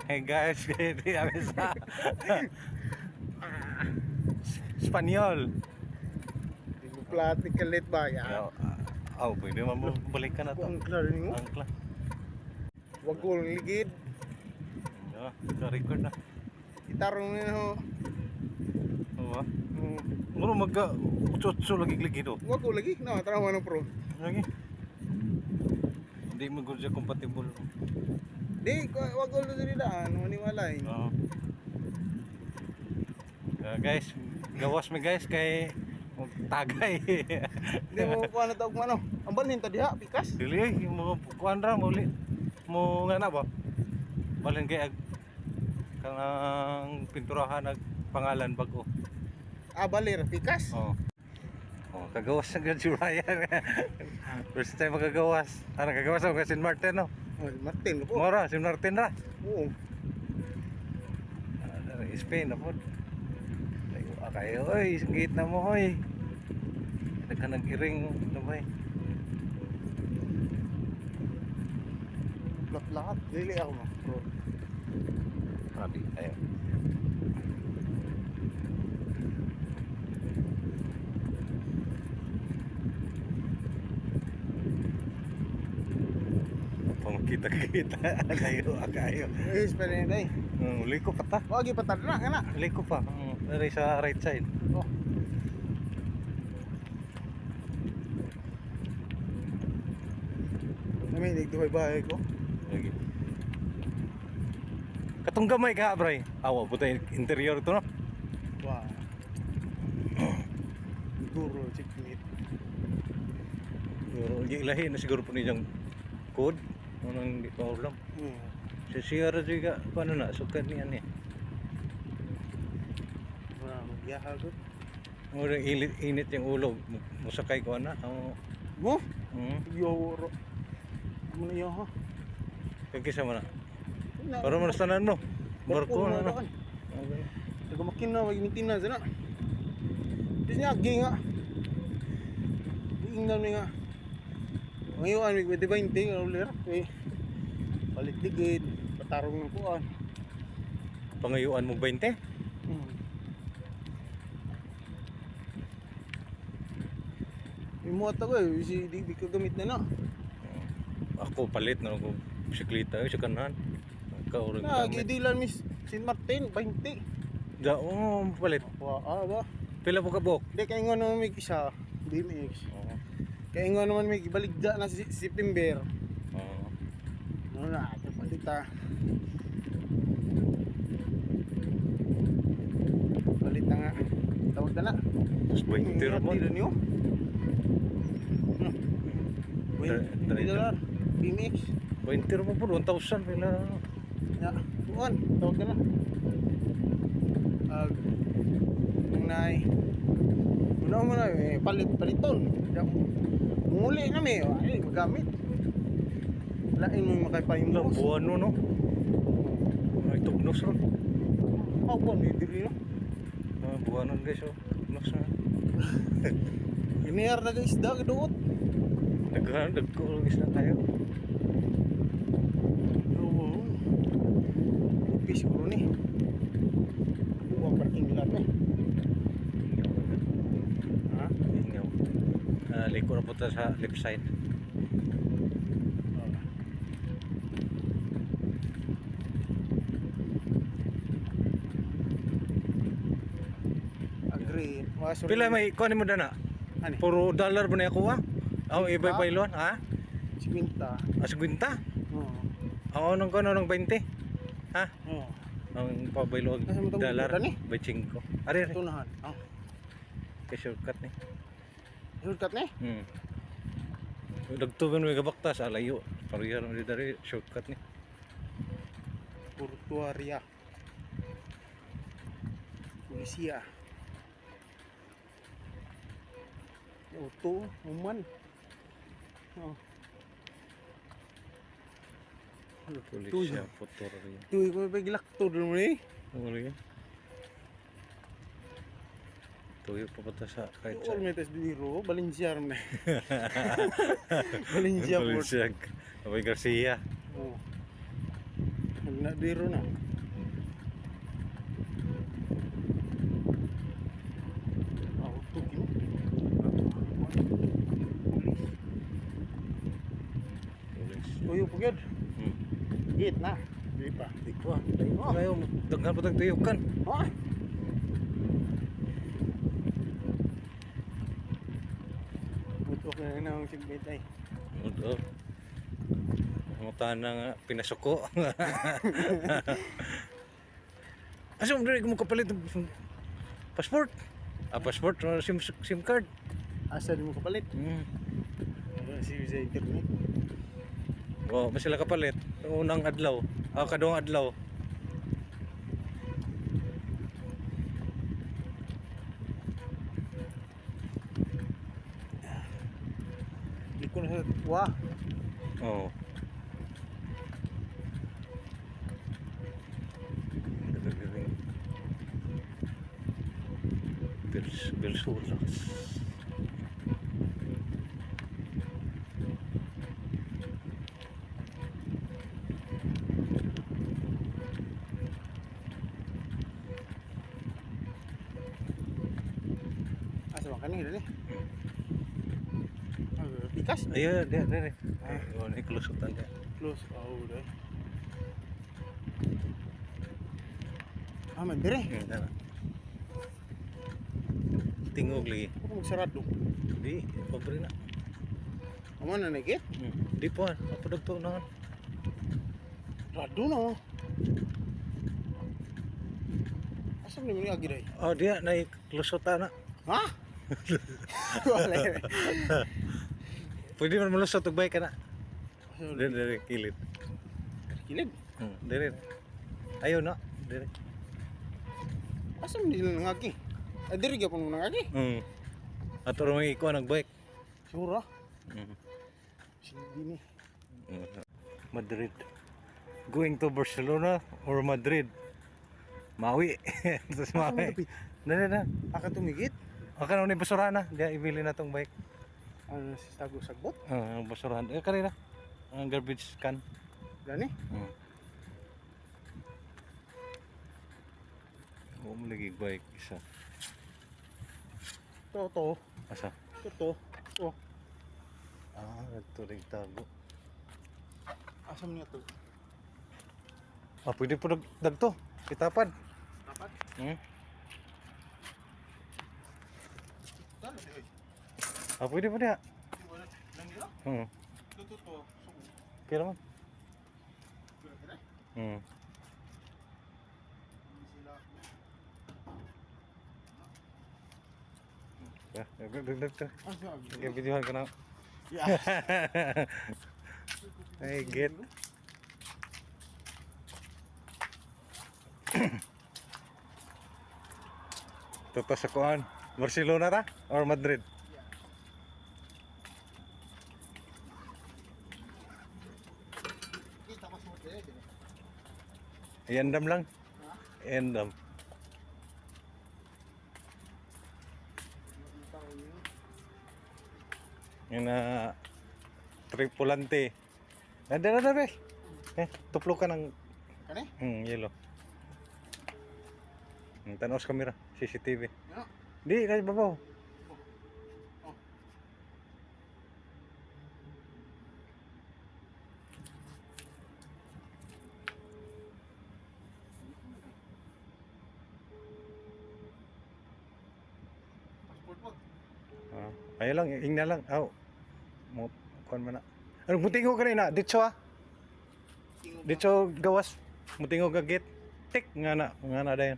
Hey guys, hindi kami sa Espanyol. Platik kalit ba ya? Pwede mo balik ka na to. Ang klaro ninyo. Angkla. Wag ko ligid. Record na. Itarong ninyo. Oo. Ano magka utso lagi dito. Wag ko lagi. No, tara mo pro. Lagi. Hindi mo gud siya compatible. Di, wag ko diri daan, maniwalay. Oo. Guys, gawas mi guys kay tagay. Di mo ko ano tawag mano. Ang balhin ta diha, pikas. Dili mo kuan ra mo nga na ba? Balhin kay kanang pinturahan ag pangalan bago. Balir, pikas. Oh. Kagawas ng Grand Ryan. First time magagawas. Kagawas ako kay St. Martin, no? Oh, Martin po. Mora, St. Martin ra. Oo. Spain na po. Kayo, oy, singit na mo, oy. Nagka nag-iring, ano ba eh? Lahat, dili ako mo. Pro. Grabe, ayun. Kita kayo. Is pa rin day. Liko pa ta. Wag ipatad na kana. Liko pa. Dari sa right side. Oh. Naminig duhay bahay ko. Lagi. Katong gamay ka, bray. Awa, puta interior to, no? Wow. Guru chiklit. Siguro, ilahi na siguro po niyang code. Anong hindi pa ulam. Sa siyara juga, paano na, sukat niyan eh. Wala magyahagod. Murang init yung ulo, musakay ko na. Mo? Yoro. Muna yo ha. Kagkisa mo na. Para manastanan mo. Barko na na. Nagamakin na, mag-imitin na sana. Tapos niya, agi nga. Ingnan nga. Ngayon, may 20 ulit. Palit ligid, patarong ng kuan. Pangayuan mo 20? May muat ako eh, di ko gamit na na. Ako palit na ako bisikleta sa kanan. Kauring Gidilan Miss St. Martin, 20. Palit. Ba? Pila po ka bok? Hindi, kaya nga naman may isa, BMX. Kaya nga naman may baligda na si September. Ano na, palit Palit na nga. Tawag na na. Tapos 20 mo. Hindi nyo? $20. BMX. 20 mo po, 1,000 pila. Ya, tuan, tawag na na. Nunay. Una mo na, paliton. Muli na may, ay, magamit. Lain mo makapayong Buwan no? Ay, tugnos ron. Buwan, hindi rin no? Buwanan guys, tugnos na. Iniyar na guys, isda, kaduot. Nagkulogis na tayo. Oo. Upi siguro ni. Buwang parking nila to. Ha? Ingaw. Liko na po tayo sa left side. Agree. Pila may kuha mo dana? Ano? Puro dollar ba na ako ha? Ibay pa ilon ha? 50. 50? Oo. Nung kono nung 20? Ha? Oo. Ang pabaylog Nasa mo tong dollar ni? by 5. Ari. Tunahan. Kay shortcut ni. Shortcut ni? Dagtugan mo gabaktas alayo. Pariyar mo dari shortcut ni. Portuaria. Polisia. Auto, uman. Pulisya, motor rin. Tuwi ko ba gilakto doon mo ni? Uli. Tuyo pa pata sa kahit All sa metas biro, Valencia ram na. Valencia port. Balenciag. Abay Garcia. Oh. Na biro na. Auto yun. Pulis. Tuyo po yun. Hmm. Hit na. Di pa. Di ko ah. Ngayon, daghan pa tayong tuyukan. Ah. Butok na na ang sigbit ay. Oo. Ang tanang pinasuko. Asa mo diri mo kapalit ng passport? Passport o SIM card. Asa di mo kapalit? Si sa internet. O, ba sila kapalit? Unang adlaw. Kaduhang adlaw. Di ko na sa wah. Oo. Belsulas. Asa man kanina ni? Bikas? Ayo, dire. Oh, ni klusutan dia. Close. Oh, dai. Man dire. Tingog lagi. Ako magsarado. Di, pobre na. Amo na nagit? Di po, apa dagto na. Rado na. Asa ni agi dai? Oh, dia naik klusutan na. Ha? Wala. Pwede man malusot og bike na. Dire kilid. Kilid. Dire. Ayo na, dire. Asa man nila nangagi? Ay diri gyapon mo nangagi? Ato ro may ikuan ang bike. Sura. Sige ni. Madrid. Going to Barcelona or Madrid? Mawi. Tapos mawi. Na. Aka tumigit? Aka na ni basurahan na. Diya ibili na tong bike. Ano si sago sagbot? Ang basurahan. Kanina. Ang garbage can. Gani? Oo mo lagi bike isa. To. Asa? To. Ito rin tago. Asa man to? Pwede po dagto. Kitapad. Dapat? Talo di. Pwede po niya. Wala lang nila? To. Kira man. Sila. Dagto. Asa? Sige, videohan ka na. Yeah. Ay, get. Toto sa kuan. Barcelona ta? Or Madrid? Kita pa sa hotel din. Iandam lang. Iandam. Yung na tripulante. Nada be. Tuplo ka ng Kani? yellow. Tanaw sa kamera, CCTV. Ano? Di, na babaw. Passport mo. Ayo lang, ingna lang. Aw. Mo kuan man na. Ano mutingo ka na dito ah. Dito gawas. Mutingo ka gate. Tik nga na dayon.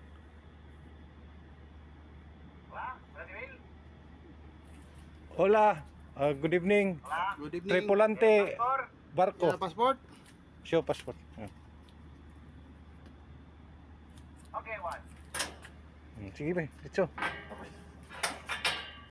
Hola. Good evening. Good evening. Tripulante barko. Yeah, passport? Show passport. Okay, one. Sige ba, dito.